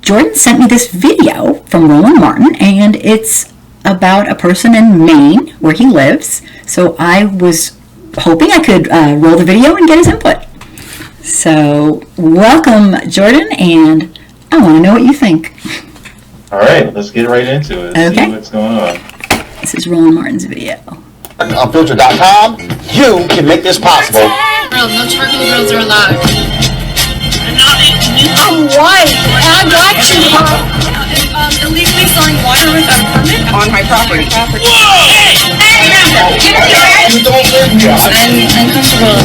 Jordan sent me this video from Roland Martin, and it's about a person in Maine where he lives. So I was hoping I could roll the video and get his input. So welcome, Jordan, and I want to know what you think. All right, let's get right into it. Okay. See what's going on. This is Roland Martin's video. On filter.com, you can make this possible. Girls, no charcoal girls are allowed. I'm white, and I got you. Illegally selling water without a permit On my property. Whoa! Hey! You don't live here. I'm uncomfortable.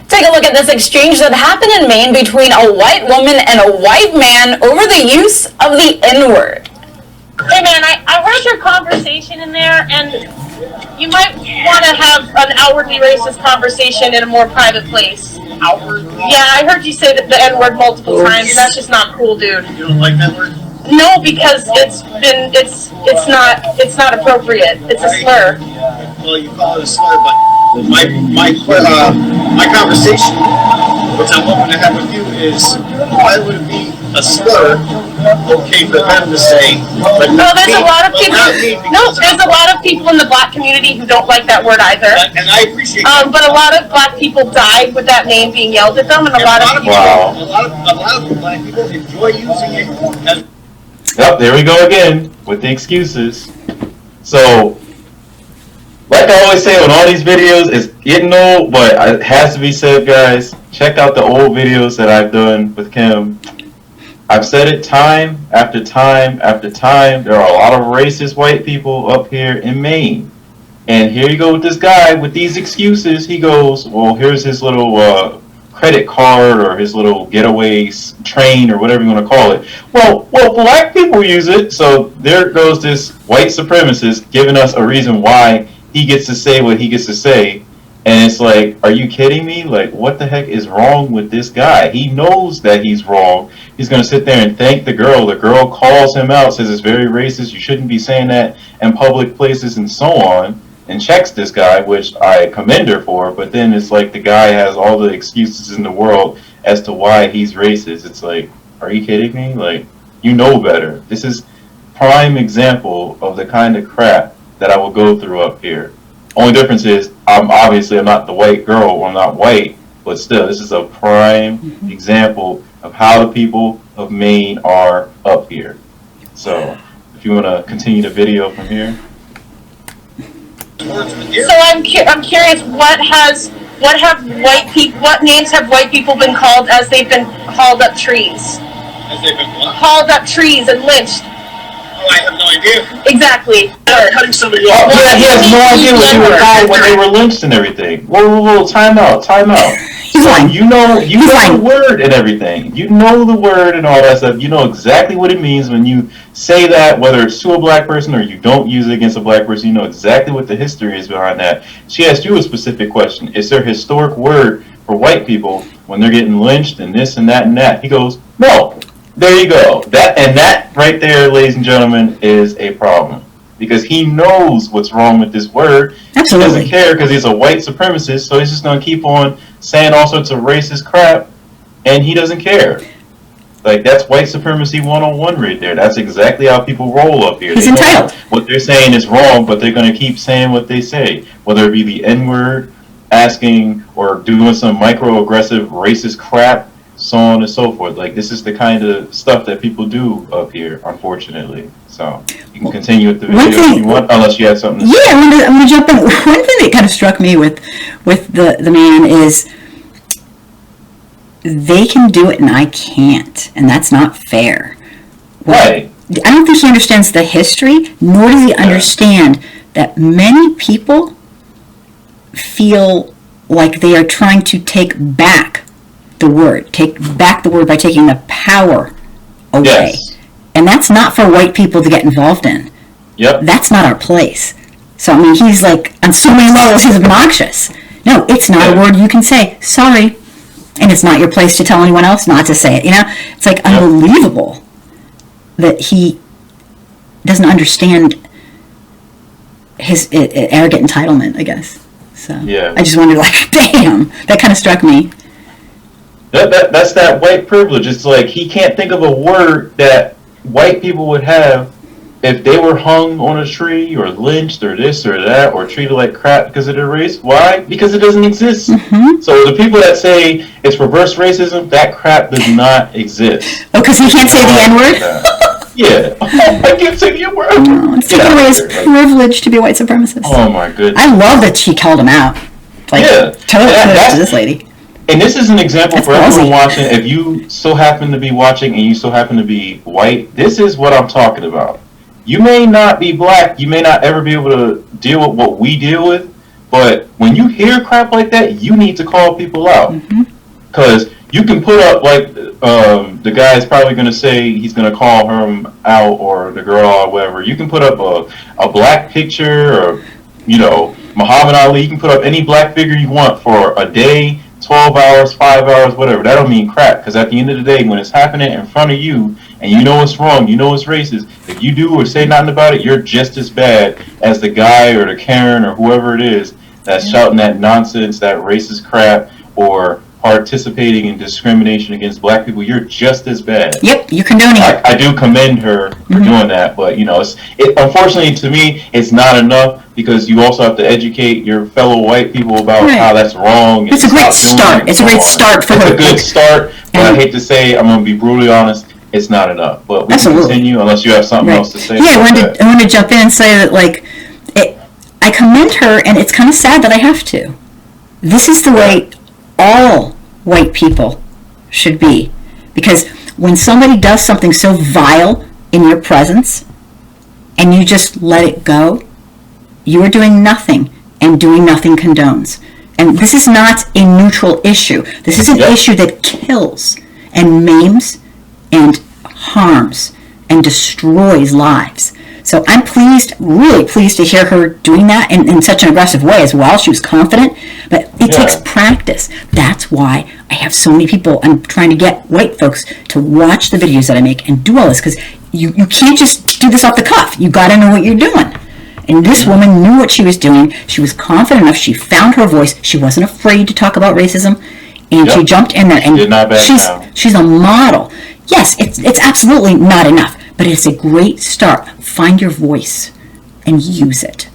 Take a look at this exchange that happened in Maine between a white woman and a white man over the use of the N-word. Hey man, I heard your conversation in there, and you might want to have an outwardly racist conversation in a more private place. Outward. Yeah, I heard you say the N-word multiple times, and that's just not cool, dude. You don't like that word? No, because it's not appropriate. It's a slur. Well, you call it a slur, but my conversation, which I'm hoping to have with you, is why would it be a slur okay for them to say? But No, not there's me, a lot of but people. not me, No, because- there's a lot of people in the black community who don't like that word either. And I appreciate that. But a lot of black people died with that name being yelled at them, and a lot of people. Wow. A lot of black people enjoy using it as. Yep, there we go again with the excuses. So, like I always say on all these videos, it's getting old, but it has to be said, guys. Check out the old videos that I've done with Kim. I've said it time after time after time. There are a lot of racist white people up here in Maine. And here you go with this guy with these excuses. He goes, well, here's his little credit card or his little getaway train or whatever you want to call it. Well, black people use it. So there goes this white supremacist giving us a reason why he gets to say what he gets to say. And it's like, are you kidding me? Like, what the heck is wrong with this guy? He knows that he's wrong. He's going to sit there and thank the girl. The girl calls him out, says it's very racist. You shouldn't be saying that in public places and so on. And checks this guy, which I commend her for. But then it's like the guy has all the excuses in the world as to why he's racist. It's like, are you kidding me? Like, you know better. This is prime example of the kind of crap that I will go through up here. Only difference is, I'm not the white girl, or I'm not white, but still, this is a prime example of how the people of Maine are up here. So, if you want to continue the video from here. So I'm curious, what names have white people been called as they've been hauled up trees? As they've been what? Hauled up trees and lynched. Oh, I have no idea. Exactly. Cutting somebody Oh, off. yeah, he has no idea what you were called when they were lynched and everything. Whoa, time out. He's lying. You know lying. the word and everything. You know the word and all that stuff. You know exactly what it means when you say that, whether it's to a black person or you don't use it against a black person. You know exactly what the history is behind that. She asked you a specific question. Is there a historic word for white people when they're getting lynched and this and that and that? He goes, no. There you go. That right there, ladies and gentlemen, is a problem. Because he knows what's wrong with this word. Absolutely. He doesn't care because he's a white supremacist, so he's just going to keep on saying all sorts of racist crap, and he doesn't care. Like, that's white supremacy 101 right there. That's exactly how people roll up here. He's They know entitled. what they're saying is wrong, but they're going to keep saying what they say. Whether it be the N-word, asking, or doing some microaggressive racist crap, so on and so forth. Like, this is the kind of stuff that people do up here, unfortunately. So, you can continue with the video if you want, unless you have something to say. Yeah, I'm gonna jump in. One thing that kind of struck me with the man is they can do it and I can't, and that's not fair. Right. I don't think he understands the history, nor does he understand that many people feel like they are trying to take back the word by taking the power away. Yes. And that's not for white people to get involved in. Yep. That's not our place. So, I mean, he's like, on so many levels, he's obnoxious. No, it's not a word you can say. Sorry. And it's not your place to tell anyone else not to say it. You know, it's like unbelievable that he doesn't understand his arrogant entitlement, I guess. So Yeah. I just wondered, like, damn, that kind of struck me. That's that white privilege. It's like he can't think of a word that white people would have if they were hung on a tree or lynched or this or that or treated like crap because of their race. Why? Because it doesn't exist. Mm-hmm. So the people that say it's reverse racism, that crap does not exist. Oh, because he can't say the N-word? Yeah. I can't say the N-word. Oh, it's taking away his privilege to be a white supremacist. Oh my goodness. I love that she called him out. Like, totally kudos to this lady. And this is an example That's for everyone ballsy. watching. If you so happen to be watching and you so happen to be white, this is what I'm talking about. You may not be black, you may not ever be able to deal with what we deal with, but when you hear crap like that, you need to call people out. Because you can put up, like, the guy's probably going to say he's going to call her out or the girl or whatever. You can put up a black picture or, you know, Muhammad Ali. You can put up any black figure you want for a day, 12 hours, 5 hours, whatever. That don't mean crap, because at the end of the day, when it's happening in front of you, and you know it's wrong, you know it's racist, if you do or say nothing about it, you're just as bad as the guy or the Karen or whoever it is that's shouting that nonsense, that racist crap, or participating in discrimination against black people. You're just as bad. Yep, you're condoning it. I do commend her for doing that, but you know, unfortunately to me, it's not enough, because you also have to educate your fellow white people about how that's wrong. It's a great start. It's a great start for her. It's a good start, but I hate to say, I'm going to be brutally honest, it's not enough. But we can continue unless you have something else to say. Yeah, I want to jump in and say that, like, I commend her, and it's kind of sad that I have to. This is the way all white people should be. Because when somebody does something so vile in your presence, and you just let it go, you are doing nothing, and doing nothing condones. And this is not a neutral issue. This is an issue that kills and maims and harms and destroys lives. So I'm pleased, really pleased to hear her doing that in such an aggressive way as well. She was confident, but it takes practice. That's why I have so many people. I'm trying to get white folks to watch the videos that I make and do all this, because you can't just do this off the cuff. You got to know what you're doing. And this woman knew what she was doing. She was confident enough. She found her voice. She wasn't afraid to talk about racism, and she jumped in there. And she's a model. Yes, it's absolutely not enough, but it's a great start. Find your voice and use it.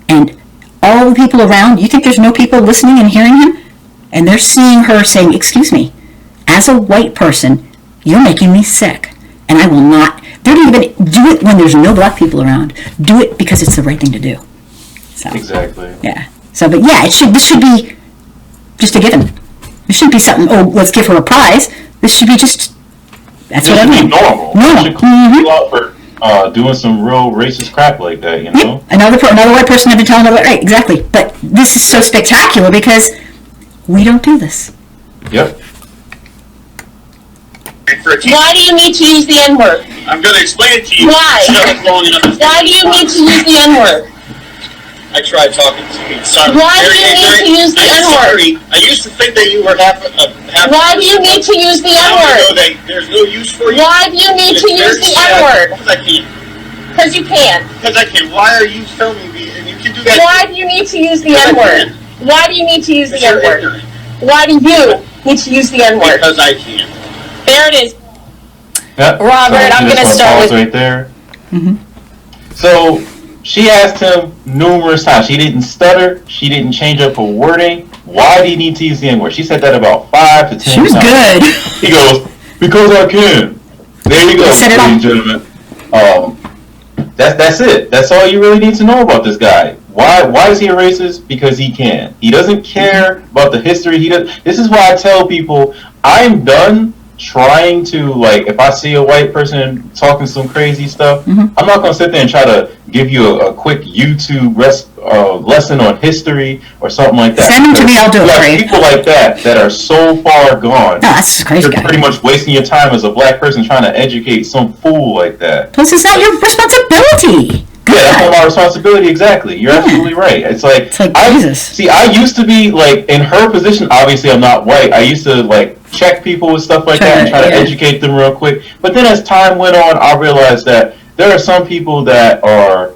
And all the people around, you think there's no people listening and hearing him? And they're seeing her saying, excuse me, as a white person, you're making me sick. And I will not, they don't even do it when there's no black people around. Do it because it's the right thing to do. So, exactly. Yeah. So, but yeah, this should be just a given. It shouldn't be something, oh, let's give her a prize. This should be just, that's what I mean. Normal. Normal. Should call you out for doing some real racist crap like that, you know? Another white person had to tell another, right, exactly. But this is so spectacular because we don't do this. Yep. Why do you need to use the N-word? I'm going to explain it to you. Why? Long enough. Why do you need to use the N-word? I tried talking to you. Sorry. Why do you need to use the N-word? Sorry. I used to think that you were half. Why do you need to use the N-word? There's no use for you. Why do you need to use the N-word? Because I can. Because you can. Because I can. Why are you filming me? And you can do that. Why do you need to use the N-word? Why do you need to use the N-word? Why do you need to use the N-word? Because I can. There it is. Yep. Robert, I'm going to start with right there. So she asked him numerous times. She didn't stutter. She didn't change up her wording. Why do you need to use the N-word? She said that about 5 to 10 times. She was good. He goes, because I can. There you go, ladies and gentlemen. That's it. That's all you really need to know about this guy. Why is he a racist? Because he can. He doesn't care about the history. This is why I tell people, I'm done trying to, like, if I see a white person talking some crazy stuff, I'm not going to sit there and try to give you a quick YouTube lesson on history or something like that. Send them to me, I'll do it for you. People like that are so far gone. No, that's crazy. You're pretty much wasting your time as a black person trying to educate some fool like that. Plus, it's not your responsibility. Yeah, that's not my responsibility, exactly. You're absolutely right. It's like Jesus. See, I used to be, like, in her position, obviously I'm not white, I used to, like, check people with stuff like that and try to educate them real quick. But then as time went on, I realized that there are some people that are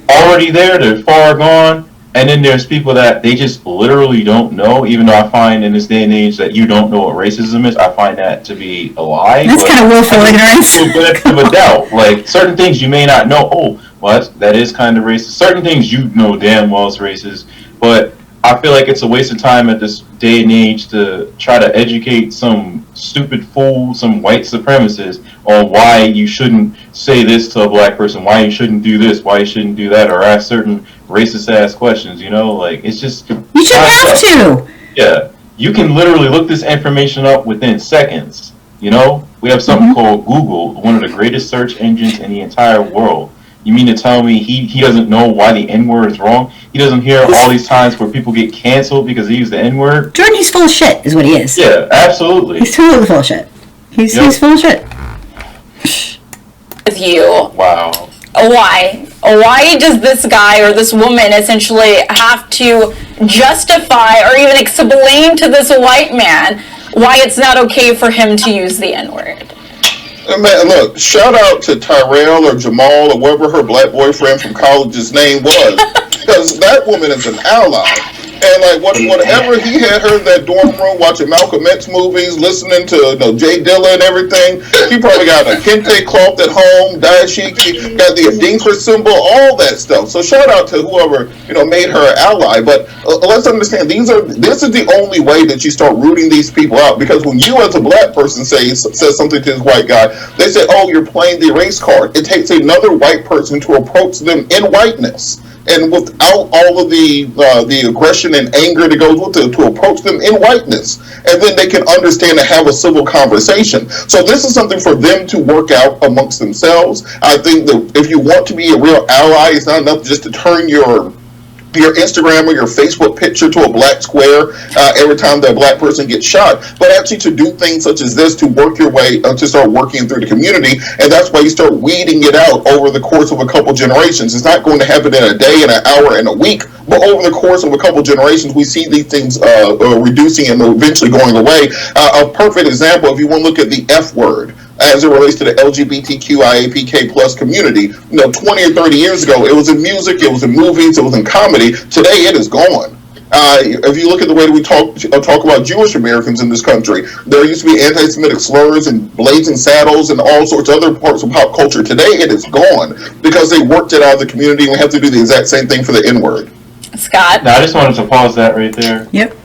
already there, they're far gone, And then there's people that they just literally don't know, even though I find in this day and age that you don't know what racism is. I find that to be a lie. That's kind of willful ignorance. With benefit of a doubt. Like, certain things you may not know. Oh, well, that is kind of racist. Certain things you know damn well is racist. But I feel like it's a waste of time at this day and age to try to educate some stupid fool, some white supremacist, on why you shouldn't say this to a black person, why you shouldn't do this, why you shouldn't do that, or ask certain racist ass questions, you know? Like, it's just... You shouldn't have to! Yeah. You can literally look this information up within seconds, you know? We have something called Google, one of the greatest search engines in the entire world. You mean to tell me he doesn't know why the N-word is wrong? He doesn't hear all these times where people get canceled because they use the N-word? Jordan, he's full of shit, is what he is. Yeah, absolutely. He's totally full of shit. He's full of shit. With you. Wow. Why? Why does this guy or this woman essentially have to justify or even explain to this white man why it's not okay for him to use the N-word? Man, look, shout out to Tyrell or Jamal or whatever her black boyfriend from college's name was, because that woman is an ally. And like whatever he had her in that dorm room watching Malcolm X movies, listening to Jay Dilla and everything, he probably got a kente cloth at home, dashiki, got the Adinkra symbol, all that stuff. So shout out to whoever made her an ally. But let's understand, this is the only way that you start rooting these people out, because when you as a black person says something to this white guy, they say, "Oh, you're playing the race card." It takes another white person to approach them in whiteness, and without all of the aggression and anger that goes with it, to approach them in whiteness, and then they can understand and have a civil conversation. So this is something for them to work out amongst themselves. I think that if you want to be a real ally, it's not enough just to turn your Instagram or your Facebook picture to a black square every time that black person gets shot, but actually to do things such as this to work your way to start working through the community. And that's why you start weeding it out over the course of a couple generations. It's not going to happen in a day, in an hour, in a week, but over the course of a couple generations, we see these things reducing and eventually going away. A perfect example, if you want to look at the F word, as it relates to the LGBTQIAPK plus community, 20 or 30 years ago, it was in music, it was in movies, it was in comedy. Today, it is gone. If you look at the way that we talk about Jewish Americans in this country, there used to be anti-Semitic slurs and blazing saddles and all sorts of other parts of pop culture. Today, it is gone because they worked it out of the community, and we have to do the exact same thing for the N-word. Scott? Now, I just wanted to pause that right there. Yep.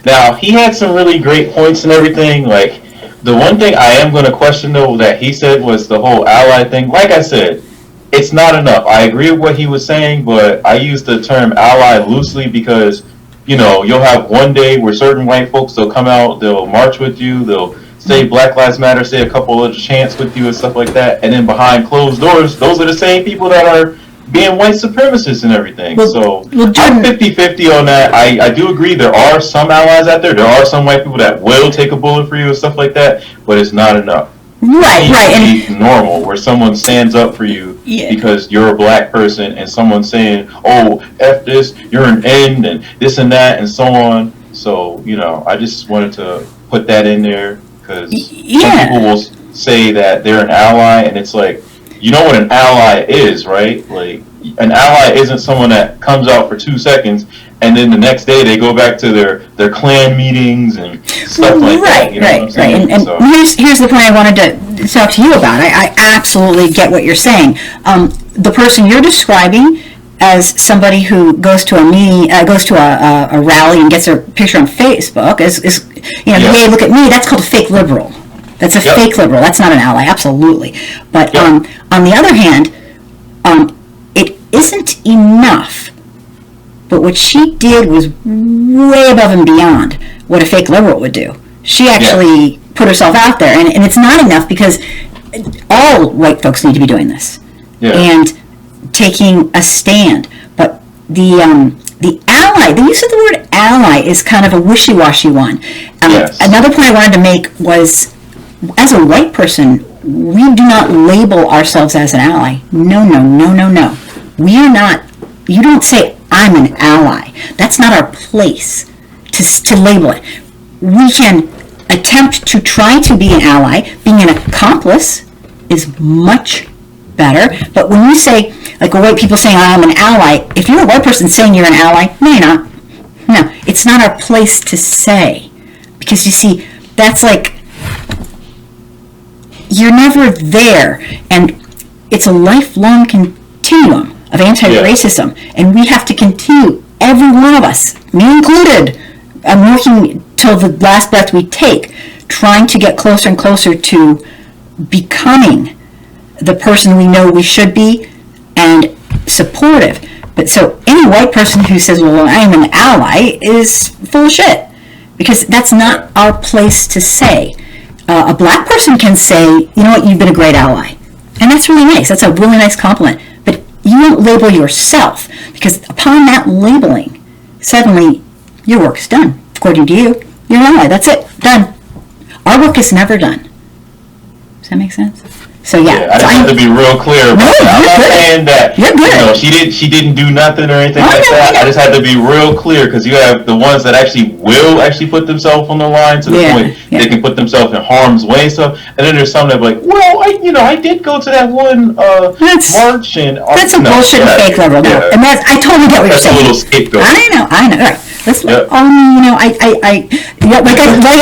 Now, he had some really great points and everything. Like, the one thing I am going to question, though, that he said was the whole ally thing. Like I said, it's not enough. I agree with what he was saying, but I use the term ally loosely because, you'll have one day where certain white folks, they'll come out, they'll march with you, they'll say Black Lives Matter, say a couple of chants with you and stuff like that, and then behind closed doors, those are the same people that are being white supremacists and everything. So I'm 50-50 on that. I do agree there are some allies out there. There are some white people that will take a bullet for you and stuff like that, but it's not enough. Right. It's normal where someone stands up for you because you're a black person, and someone's saying, "Oh, F this, you're an end," and this and that and so on. So, I just wanted to put that in there because some people will say that they're an ally, and it's like, you know what an ally is, right? Like, an ally isn't someone that comes out for 2 seconds and then the next day they go back to their clan meetings and stuff like that. You know what I'm saying? And So. here's the point I wanted to talk to you about. I absolutely get what you're saying. The person you're describing as somebody who goes to a rally and gets a picture on Facebook is hey, look at me. That's called a fake liberal. That's a fake liberal. That's not an ally, absolutely. But on the other hand, it isn't enough. But what she did was way above and beyond what a fake liberal would do. She actually put herself out there, and it's not enough because all white folks need to be doing this and taking a stand. But the ally, the use of the word ally is kind of a wishy-washy one. Another point I wanted to make was, as a white person, we do not label ourselves as an ally. No. We are not. You don't say, "I'm an ally." That's not our place to label it. We can attempt to try to be an ally. Being an accomplice is much better. But when you say, like white people saying I'm an ally. If you're a white person saying you're an ally, no, you're not. No, it's not our place to say. Because you see, that's like, you're never there. And it's a lifelong continuum of anti-racism. And we have to continue, every one of us, me included, I'm working till the last breath we take, trying to get closer and closer to becoming the person we know we should be and supportive. But so any white person who says, well, I'm an ally is full of shit, because that's not our place to say. A black person can say, you know what, you've been a great ally. And that's really nice. That's a really nice compliment. But you don't label yourself, because upon that labeling, suddenly your work's done. According to you, you're an ally. That's it. Done. Our work is never done. Does that make sense? So yeah, I just have to be real clear about that. I'm not saying that she didn't do nothing or anything like that. I just had to be real clear, because you have the ones that actually will put themselves on the line to the point they can put themselves in harm's way and stuff. And then there's some that are like, well, I did go to that one march and that's some bullshit and fake liberal. And I totally get what you're saying. That's a little scapegoat. I know. Right. That's like I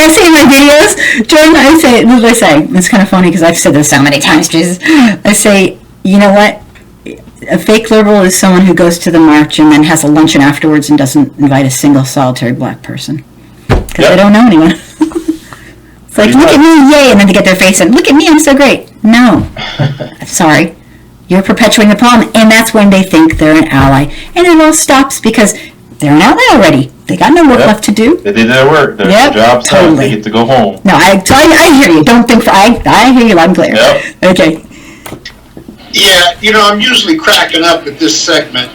say in my videos, Jordan, I say, what do I say? It's kind of funny because I've said this so many times, Jesus. I say, you know what? A fake liberal is someone who goes to the march and then has a luncheon afterwards and doesn't invite a single solitary black person. Because they don't know anyone. It's like, look at me, yay, and then they get their face and look at me, I'm so great. No. Sorry. You're perpetuating the problem, and that's when they think they're an ally. And it all stops because they're an ally already. They got no work left to do. They did their work. Their job's done. They get to go home. No, I hear you. Don't think I hear you loud and clear. Yep. Okay. Yeah, I'm usually cracking up at this segment,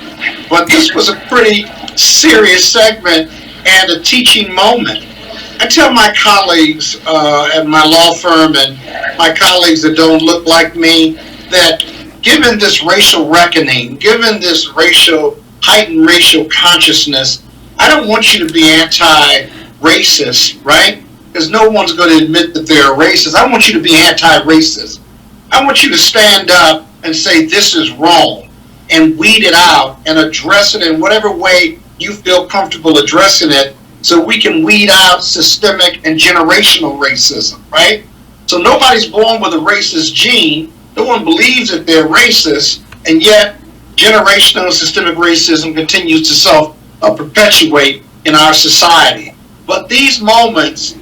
but this was a pretty serious segment and a teaching moment. I tell my colleagues at my law firm and my colleagues that don't look like me that given this racial reckoning, given this heightened racial consciousness, I don't want you to be anti-racist, right? Because no one's going to admit that they're a racist. I want you to be anti-racist. I want you to stand up and say this is wrong and weed it out and address it in whatever way you feel comfortable addressing it, so we can weed out systemic and generational racism, right? So nobody's born with a racist gene. No one believes that they're racist, and yet generational and systemic racism continues to self-perpetuate in our society. But these moments,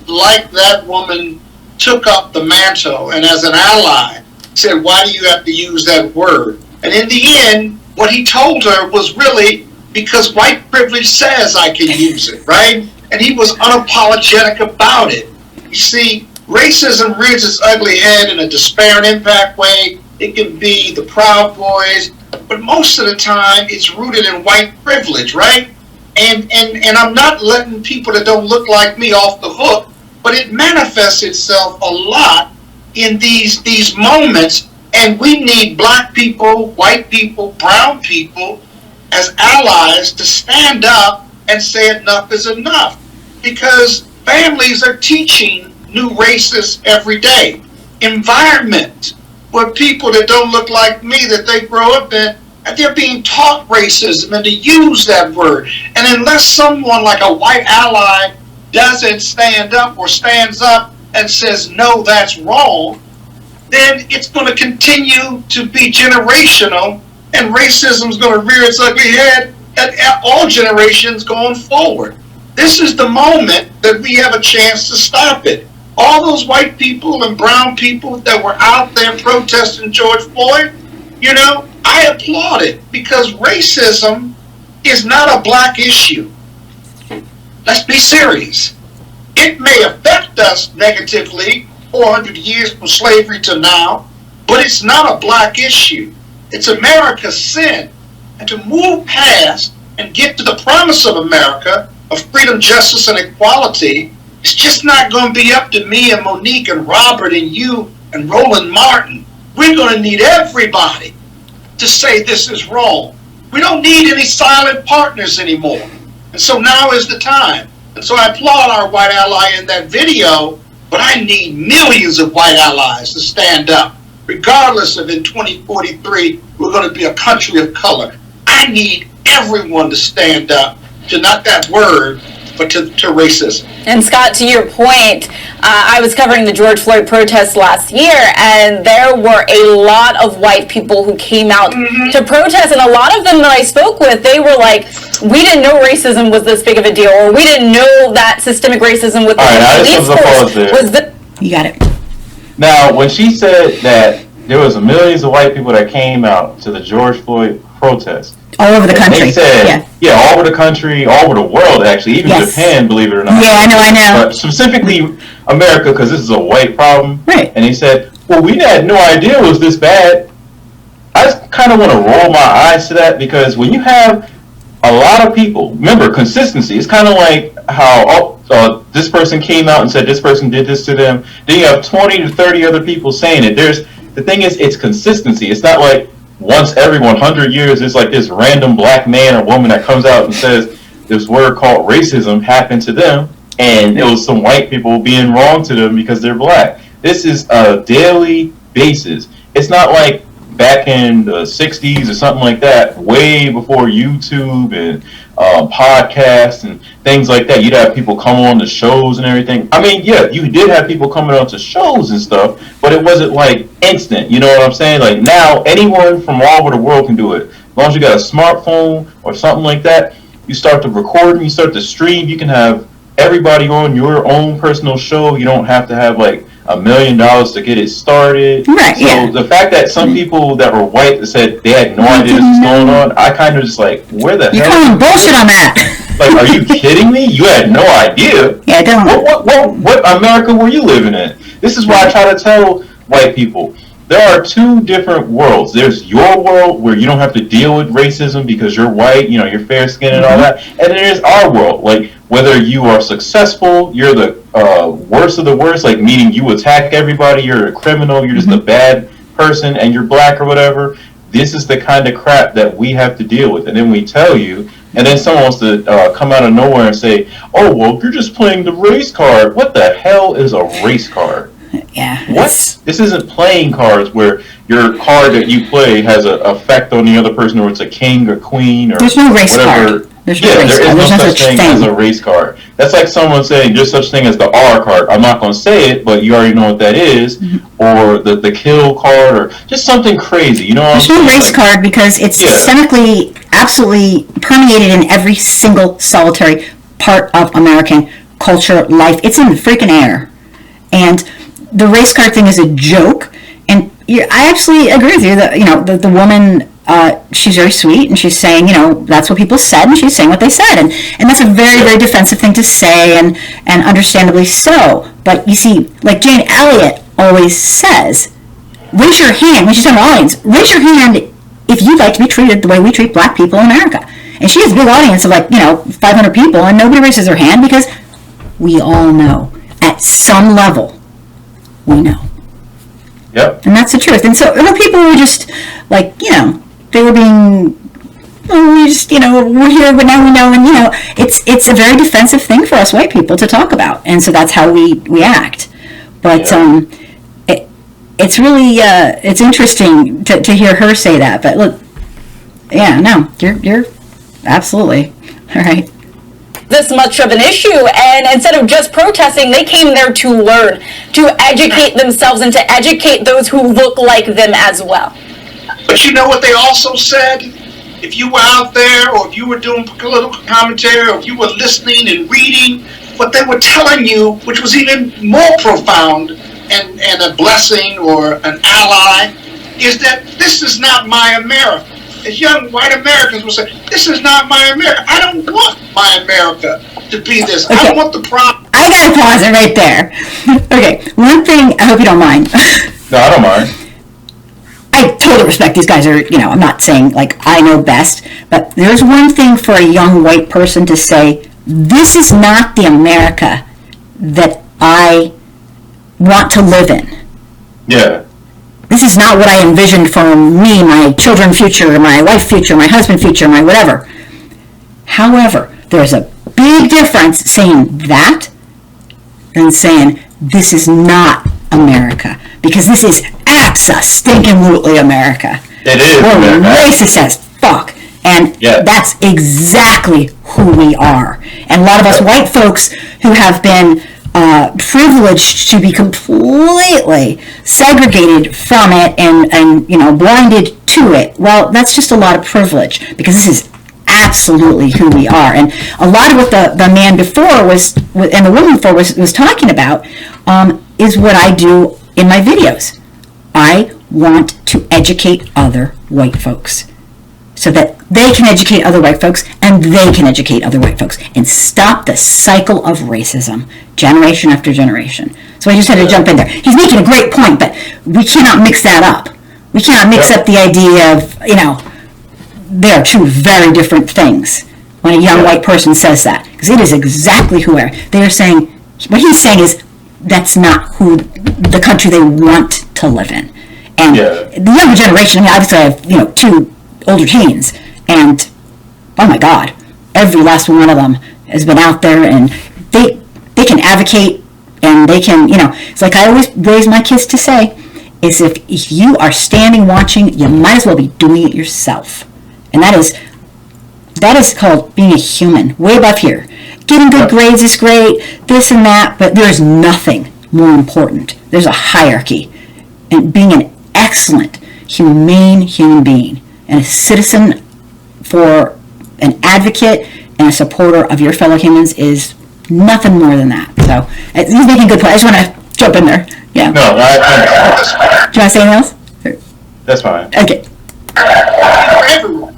like that woman took up the mantle and as an ally said, why do you have to use that word? And in the end, what he told her was really because white privilege says I can use it, right? And he was unapologetic about it. You see, racism rears its ugly head in a despair and impact way. It can be the Proud Boys, but most of the time it's rooted in white privilege, right? And I'm not letting people that don't look like me off the hook, but it manifests itself a lot in these moments, and we need black people, white people, brown people as allies to stand up and say enough is enough, because families are teaching new racists every day. Environment where people that don't look like me that they grow up in, and they're being taught racism and to use that word. And unless someone like a white ally doesn't stand up or stands up and says, no, that's wrong, then it's going to continue to be generational, and racism is going to rear its ugly head at all generations going forward. This is the moment that we have a chance to stop it. All those white people and brown people that were out there protesting George Floyd, I applaud it, because racism is not a black issue. Let's be serious. It may affect us negatively 400 years from slavery to now, but it's not a black issue. It's America's sin. And to move past and get to the promise of America, of freedom, justice, and equality, it's just not going to be up to me and Monique and Robert and you and Roland Martin. We're going to need everybody to say this is wrong. We don't need any silent partners anymore. And so now is the time. And so I applaud our white ally in that video, but I need millions of white allies to stand up regardless of in 2043, we're going to be a country of color. I need everyone to stand up to not that word, but to racism. And Scott, to your point, I was covering the George Floyd protests last year, and there were a lot of white people who came out to protest, and a lot of them that I spoke with, they were like, we didn't know racism was this big of a deal, or we didn't know that systemic racism with the police force was the... You got it. Now, when she said that there was millions of white people that came out to the George Floyd protest, all over the country. They said, all over the country, all over the world, actually, even Japan, believe it or not. Yeah, I know. But specifically America, because this is a white problem. Right. And he said, well, we had no idea it was this bad. I just kind of want to roll my eyes to that, because when you have a lot of people, remember, consistency, it's kind of like how this person came out and said this person did this to them. Then you have 20 to 30 other people saying it. The thing is, it's consistency. It's not like once every 100 years, there's like this random black man or woman that comes out and says this word called racism happened to them, and it was some white people being wrong to them because they're black. This is a daily basis. It's not like back in the 60s or something like that, way before YouTube and podcasts and things like that. You'd have people come on the shows and everything. I mean, yeah, you did have people coming on to shows and stuff, but it wasn't like instant. You know what I'm saying? Like now, anyone from all over the world can do it. As long as you got a smartphone or something like that, you start to record and you start to stream. You can have everybody on your own personal show. You don't have to have like $1 million to get it started. Right, so the fact that some people that were white that said they had no idea this was going on, I kind of just like, where the hell? You're calling bullshit on that. Like, are you kidding me? You had no idea. Yeah, I don't. What America were you living in? This is why I try to tell white people, there are two different worlds. There's your world where you don't have to deal with racism because you're white, you know, you're fair skinned and all that. And then there's our world, like whether you are successful, you're the worst of the worst, like meaning you attack everybody, you're a criminal, you're just a bad person, and you're black or whatever. This is the kind of crap that we have to deal with. And then we tell you, and then someone wants to come out of nowhere and say, oh, well, you're just playing the race card. What the hell is a race card? Yeah. What? This isn't playing cards where your card that you play has an effect on the other person, or it's a king or queen or there's no race whatever. Card. There's no race there card. is no There's such thing as a race card. That's like someone saying there's such thing as the R card. I'm not going to say it, but you already know what that is. Or the kill card, or just something crazy. You know what I'm saying? There's no race card because it's systemically, absolutely permeated in every single solitary part of American culture, life. It's in the freaking air. And the race card thing is a joke, and I absolutely agree with you that, you know, the woman, she's very sweet, and she's saying, you know, that's what people said, and she's saying what they said, and that's a very, very defensive thing to say, and understandably so. But you see, like Jane Elliott always says, raise your hand, when she's on the audience, raise your hand if you'd like to be treated the way we treat black people in America. And she has a big audience of like, you know, 500 people, and nobody raises their hand because we all know, at some level, we know. Yep. And that's the truth. And so people were just like, you know, they were being, we just, you know, we're here, but now we know. And, you know, it's a very defensive thing for us white people to talk about. And so that's how we act. But it's really, it's interesting to hear her say that. But look, yeah, no, you're absolutely all right. This much of an issue, and instead of just protesting, they came there to learn, to educate themselves, and to educate those who look like them as well. But you know what they also said? If you were out there, or if you were doing political commentary, or if you were listening and reading, what they were telling you, which was even more profound and a blessing or an ally, is that this is not my America. As young white Americans will say, this is not my America. I don't want my America to be this. Okay. I want the problem. I gotta pause it right there. Okay, one thing, I hope you don't mind. No, I don't mind. I totally respect these guys are, you know, I'm not saying like I know best, but there's one thing for a young white person to say, this is not the America that I want to live in. Yeah. This is not what I envisioned for me, my children future, my wife future, my husband future, my whatever. However, there's a big difference saying that than saying this is not America, because this is abso-stinking-lutely America. It is We're America. racist as fuck. And Yeah. that's exactly who we are. And a lot of us white folks who have been privileged to be completely segregated from it and blinded to it. Well, that's just a lot of privilege, because this is absolutely who we are. And a lot of what the man before was, and the woman before was talking about, is what I do in my videos. I want to educate other white folks, so that they can educate other white folks, and they can educate other white folks, and stop the cycle of racism, generation after generation. So I just had to jump in there. He's making a great point, but we cannot mix that up. We cannot mix up the idea of, they are two very different things when a young white person says that, because it is exactly who they are saying. What he's saying is that's not who the country they want to live in. And the younger generation, obviously I have, two older teens, and oh my God, every last one of them has been out there, and they can advocate, and they can, it's like I always raise my kids to say, is if you are standing watching, you might as well be doing it yourself. And that is called being a human, way above here. Getting good grades is great, this and that, but there's nothing more important. There's a hierarchy. And being an excellent, humane human being, and a citizen, for an advocate and a supporter of your fellow humans, is nothing more than that. So he's making a good point. I just want to jump in there. Yeah. No, Do you want to say anything else? that's fine. Okay. For everyone.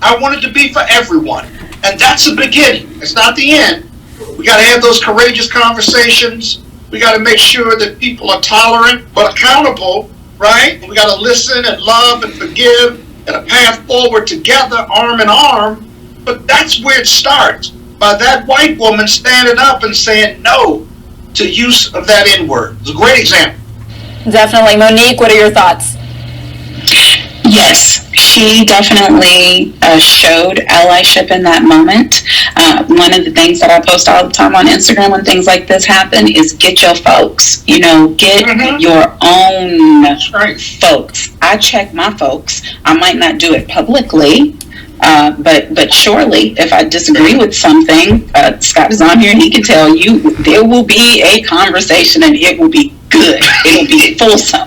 I want it to be for everyone. And that's the beginning. It's not the end. We got to have those courageous conversations. We got to make sure that people are tolerant but accountable, right? We got to listen and love and forgive, and a path forward together, arm in arm. But that's where it starts, by that white woman standing up and saying no to use of that N-word. It's a great example. Definitely. Monique, what are your thoughts? Yes, she definitely showed allyship in that moment. One of the things that I post all the time on Instagram when things like this happen is get your folks, get your own folks. I check my folks. I might not do it publicly, but surely if I disagree with something, Scott is on here and he can tell you there will be a conversation and it will be good. It'll be fulsome.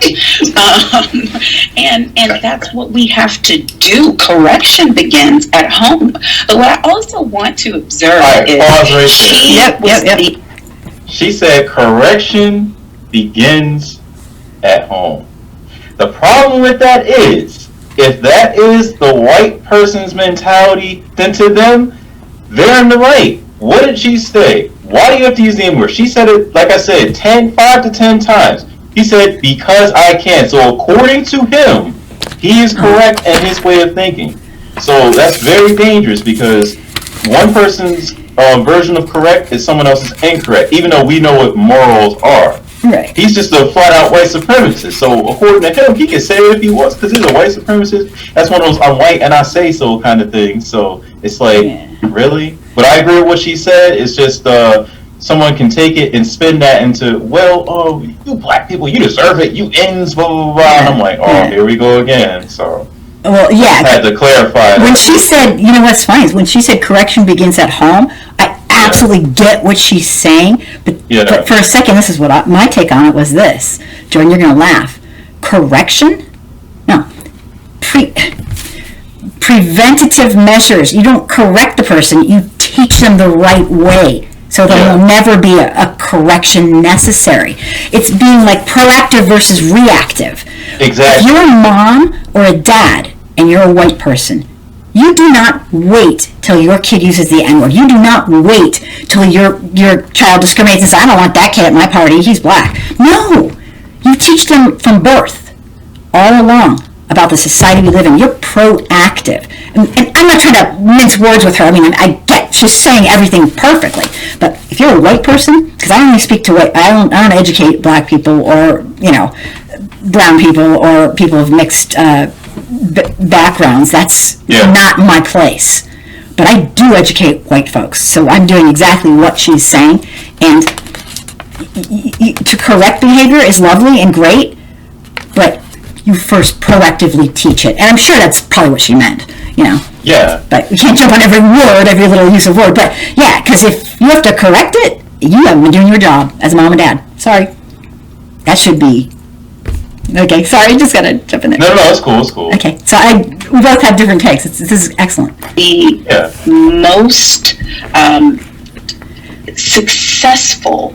And that's what we have to do. Correction begins at home. But what I also want to observe is pause right there. She said correction begins at home. The problem with that is, if that is the white person's mentality, then to them, they're in the right. What did she say? Why do you have to use the N-word? She said it, like I said, 5 to 10 times. He said, because I can. So according to him, he is correct in his way of thinking. So that's very dangerous, because one person's version of correct is someone else's incorrect, even though we know what morals are. Right. He's just a flat-out white supremacist. So according to him, he can say it if he wants, because he's a white supremacist. That's one of those "I'm white and I say so" kind of things. So it's like, really? But I agree with what she said. It's just someone can take it and spin that into, well, you black people, you deserve it, you ends, blah, blah, blah. And I'm like, here we go again. So well, yeah. I had to clarify. When she said, what's funny is when she said correction begins at home, I absolutely get what she's saying. But for a second, this is what my take on it was this. Jordan, you're going to laugh. Correction? No. Preventative measures. You don't correct the person. You teach them the right way, so there will never be a correction necessary. It's being like proactive versus reactive. Exactly. If you're a mom or a dad and you're a white person, you do not wait till your kid uses the N-word. You do not wait till your child discriminates and says, I don't want that kid at my party, he's black. No. You teach them from birth, all along, about the society we live in. You're proactive. And I'm not trying to mince words with her. I mean, I get she's saying everything perfectly. But if you're a white person, because I only speak to white, I don't educate black people or, brown people or people of mixed backgrounds. That's not my place. But I do educate white folks. So I'm doing exactly what she's saying. And to correct behavior is lovely and great, but you first proactively teach it. And I'm sure that's probably what she meant, Yeah. But you can't jump on every word, every little use of word. But yeah, because if you have to correct it, you haven't been doing your job as a mom and dad. Sorry. That should be. Okay, sorry, just gotta jump in there. No, it's cool. Okay, so we both have different takes. This is excellent. The most successful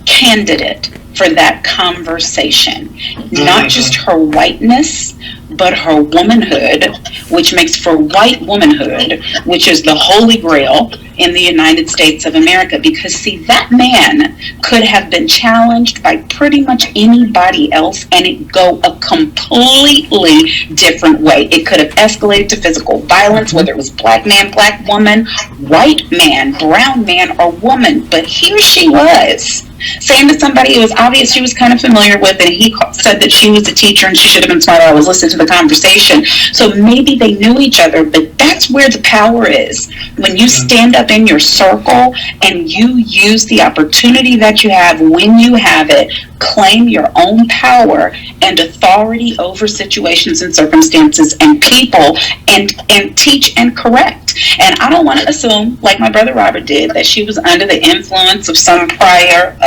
candidate for that conversation, not just her whiteness, but her womanhood, which makes for white womanhood, which is the holy grail in the United States of America. Because see, that man could have been challenged by pretty much anybody else and it go a completely different way. It could have escalated to physical violence, whether it was black man, black woman, white man, brown man, or woman. But here she was, saying to somebody it was obvious she was kind of familiar with, and he said that she was a teacher and she should have been smarter. I was listening to the conversation. So maybe they knew each other, but that's where the power is. When you stand up in your circle and you use the opportunity that you have when you have it, claim your own power and authority over situations and circumstances and people, and teach and correct. And I don't want to assume, like my brother Robert did, that she was under the influence of some prior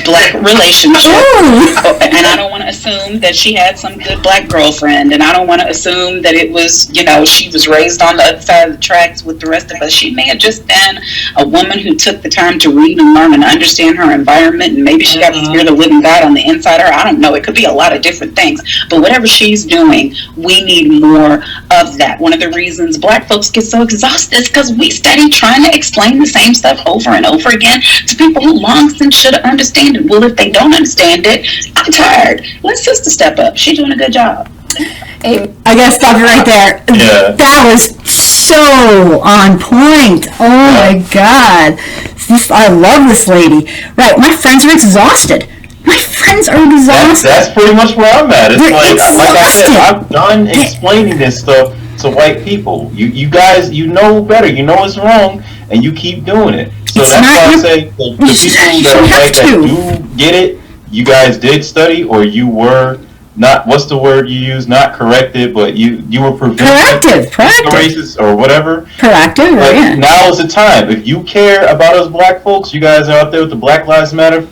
black relationship. And I don't want to assume that she had some good black girlfriend, and I don't want to assume that it was, she was raised on the other side of the tracks with the rest of us. She may have just been a woman who took the time to read and learn and understand her environment, and maybe she got the spirit of living God on the inside of her. I don't know. It could be a lot of different things. But whatever she's doing, we need more of that. One of the reasons black folks get so exhausted is because we study trying to explain the same stuff over and over again to people who long since should understand it. Well, if they don't understand it, I'm tired. Let sister step up. She's doing a good job. I gotta stop you right there. Yeah. That was so on point. Oh my God. I love this lady. Right, my friends are exhausted. That's pretty much where I'm at. It's They're like I said, exhausted. I'm done explaining this stuff to white people. You guys, know better. You know it's wrong, and you keep doing it. So It's that's not why I your- say the people you that have like to. that do get it, you guys did study, or you were not. What's the word you use? Not corrected, but you were prevented. Proactive. Racist or whatever. Proactive, Like, yeah. now is the time. If you care about us black folks, you guys are out there with the Black Lives Matter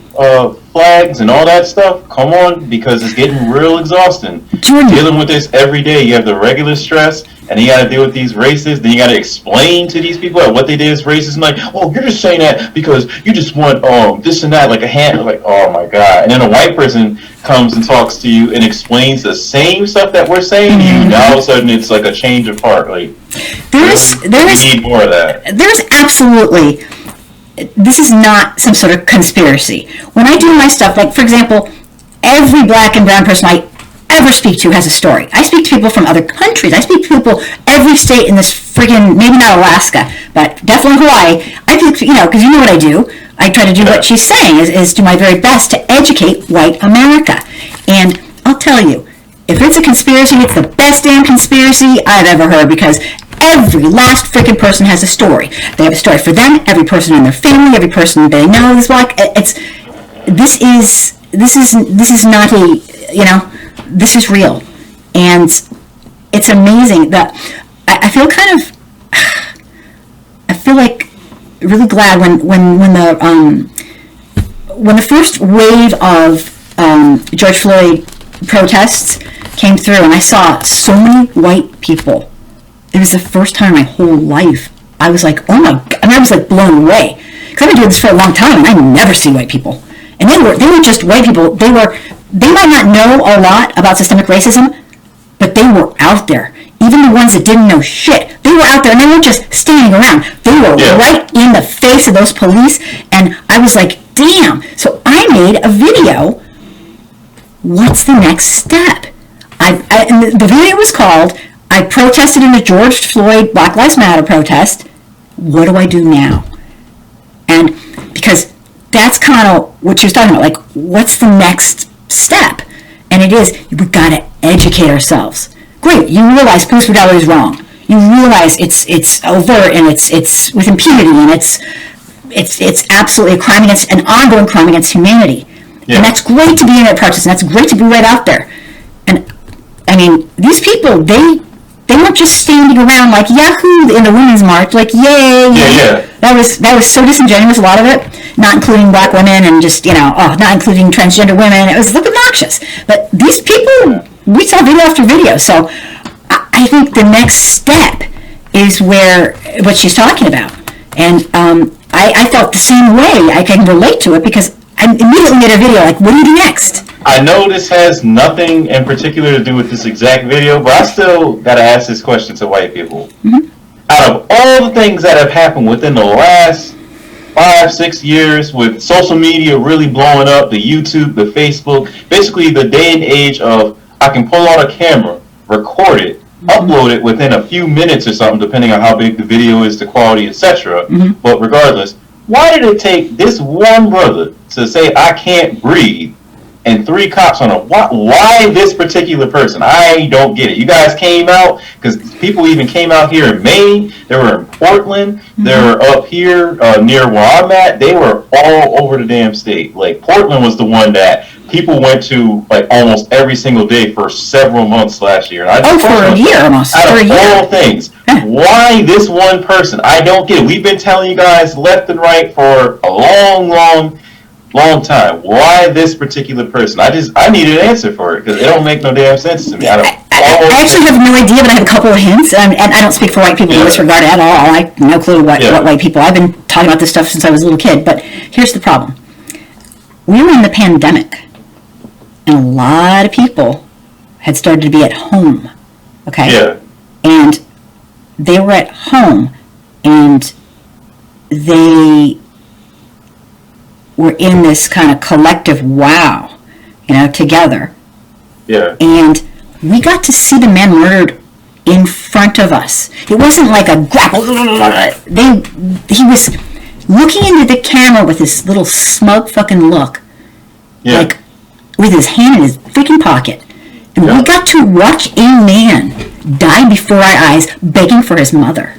flags and all that stuff. Come on, because it's getting real exhausting. Jordan. Dealing with this every day. You have the regular stress, and you got to deal with these racists. Then you got to explain to these people that what they did is racist. And like, oh, you're just saying that because you just want this and that, like a hand. Like, oh my God. And then a white person comes and talks to you and explains the same stuff that we're saying to you. Now all of a sudden it's like a change of heart. Like, we need more of that. There's absolutely, this is not some sort of conspiracy. When I do my stuff, like for example, every black and brown person I ever speak to has a story. I speak to people from other countries. I speak to people every state in this friggin', maybe not Alaska, but definitely Hawaii. I think, because you know what I do. I try to do what she's saying, is do my very best to educate white America. And I'll tell you, if it's a conspiracy, it's the best damn conspiracy I've ever heard, because every last freaking person has a story. They have a story for them, every person in their family, every person they know is black. This is not a, this is real. And it's amazing that I feel like really glad when the first wave of George Floyd protests came through, and I saw so many white people. It was the first time in my whole life I was like, oh my God, I was like blown away. Because I've been doing this for a long time, and I never see white people. And they were just white people. They might not know a lot about systemic racism, but they were out there. Even the ones that didn't know shit, they were out there, and they weren't just standing around. They were right in the face of those police, and I was like, damn. So I made a video, what's the next step? And the video was called, I protested in the George Floyd Black Lives Matter protest. What do I do now? And because that's kind of what she was talking about, like, what's the next step? And it is, we've got to educate ourselves. Great, you realize police brutality is wrong. You realize it's overt, and it's with impunity, and it's absolutely a crime against, an ongoing crime against humanity. And that's great to be in that protest, and that's great to be right out there. And, I mean, these people, they weren't just standing around like Yahoo in the Women's March, like yay. Yeah. That was so disingenuous, a lot of it, not including black women and just, not including transgender women. It was obnoxious. But these people, we saw video after video. So I think the next step is what she's talking about. And I felt the same way. I can relate to it because I immediately made a video like, what do you do next? I know this has nothing in particular to do with this exact video, but I still gotta ask this question to white people. Mm-hmm. Out of all the things that have happened within the last 5-6 years, with social media really blowing up, the YouTube, the Facebook, basically the day and age of I can pull out a camera, record it, upload it within a few minutes or something, depending on how big the video is, the quality, etc. But regardless, why did it take this one brother to say I can't breathe and 3 cops on him? Why this particular person? I don't get it. You guys came out, because people even came out here in Maine. They were in Portland. They were up here near where I'm at. They were all over the damn state. Like, Portland was the one that people went to like almost every single day for several months last year. And for a year almost. Out of all things, why this one person? I don't get it. We've been telling you guys left and right for a long time. Why this particular person? I need an answer for it because it don't make no damn sense to me. I actually have no idea, but I have a couple of hints, and I don't speak for white people in this regard at all. I have no clue what white people. I've been talking about this stuff since I was a little kid, but here's the problem. We were in the pandemic, and a lot of people had started to be at home, okay? Yeah. And they were at home, and they were in this kind of collective wow, together. Yeah. And we got to see the man murdered in front of us. It wasn't like a grapple. He was looking into the camera with this little smug fucking look. Yeah. Like, with his hand in his freaking pocket. And we got to watch a man die before our eyes, begging for his mother.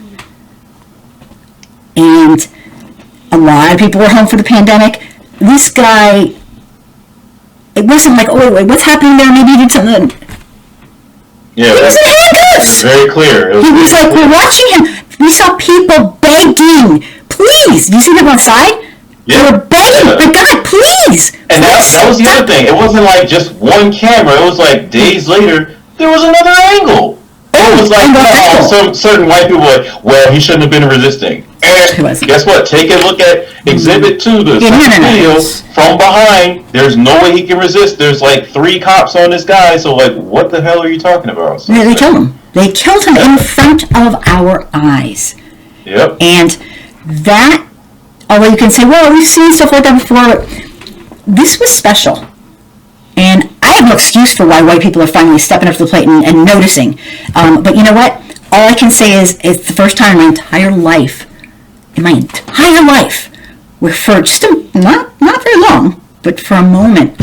And a lot of people were home for the pandemic. This guy, it wasn't like, oh, wait, what's happening there? Maybe he did something. Yeah, he was in handcuffs. Very clear. He was like, we're watching him. We saw people begging, please. Do you see them outside? They were begging, my God, please. And that was the other thing. It wasn't like just one camera. It was like days later, there was another angle. It was like, some certain white people were like, well, he shouldn't have been resisting. And guess what? Take a look at Exhibit 2, the video from behind. There's no way he can resist. There's like 3 cops on this guy. So like, what the hell are you talking about? So, they killed him. They killed him in front of our eyes. Yep. And that, although you can say, well, we've seen stuff like that before, this was special. And I have no excuse for why white people are finally stepping up to the plate and noticing. But you know what? All I can say is it's the first time in my entire life, where for just not very long, but for a moment,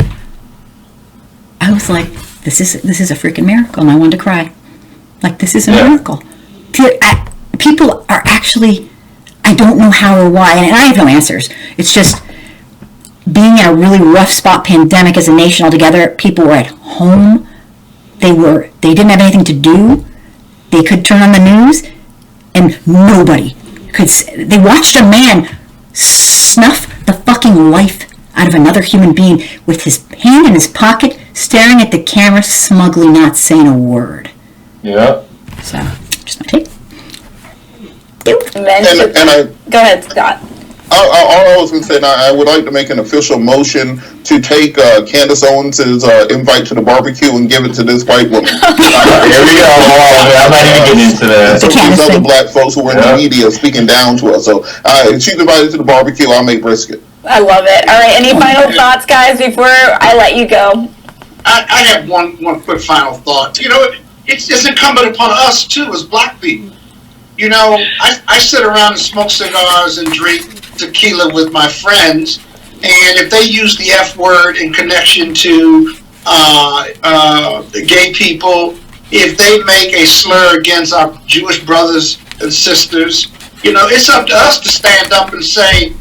I was like, this is a freaking miracle, and I wanted to cry. Like, this is a miracle. People are actually, I don't know how or why, and I have no answers. It's just being in a really rough spot pandemic as a nation altogether. People were at home. They didn't have anything to do. They could turn on the news, and nobody could. They watched a man snuff the fucking life out of another human being with his hand in his pocket, staring at the camera, smugly not saying a word. Yeah. So, just my take. Go ahead, Scott. All I was going to say, now, I would like to make an official motion to take Candace Owens' invite to the barbecue and give it to this white woman. There we go. I'm not even getting into that. Some of these other black folks who were in the media speaking down to us. So she's invited to the barbecue. I'll make brisket. I love it. All right, any final thoughts, guys, before I let you go? I have one quick final thought. It's incumbent upon us, too, as black people. I sit around and smoke cigars and drink tequila with my friends, and if they use the F word in connection to gay people, if they make a slur against our Jewish brothers and sisters, it's up to us to stand up and say,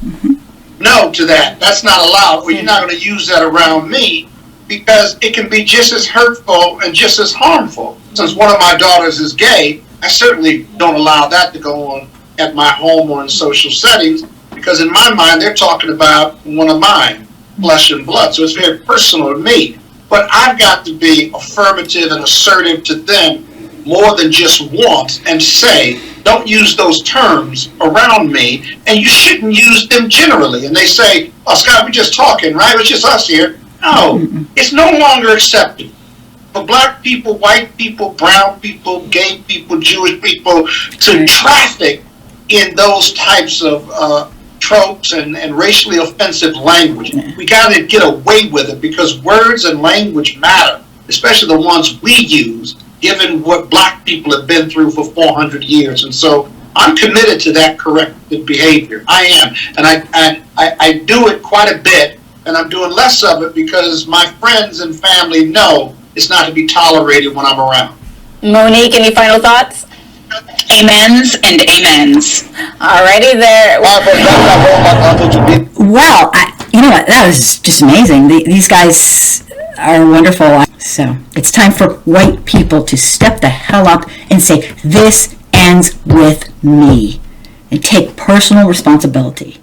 no to that. That's not allowed, or you're not going to use that around me, because it can be just as hurtful and just as harmful. Since one of my daughters is gay, I certainly don't allow that to go on at my home or in social settings, because in my mind, they're talking about one of mine, flesh and blood. So it's very personal to me. But I've got to be affirmative and assertive to them more than just want, and say, don't use those terms around me, and you shouldn't use them generally. And they say, oh, Scott, we're just talking, right? It's just us here. No, it's no longer accepted for black people, white people, brown people, gay people, Jewish people to traffic in those types of tropes and racially offensive language. We got to get away with it, because words and language matter, especially the ones we use, given what black people have been through for 400 years. And so I'm committed to that corrective behavior. I am. And I do it quite a bit, and I'm doing less of it because my friends and family know it's not to be tolerated when I'm around. Monique, any final thoughts? Amens and amens. Alrighty there. Well, you know what? That was just amazing. These guys are wonderful. So it's time for white people to step the hell up and say, this ends with me, and take personal responsibility.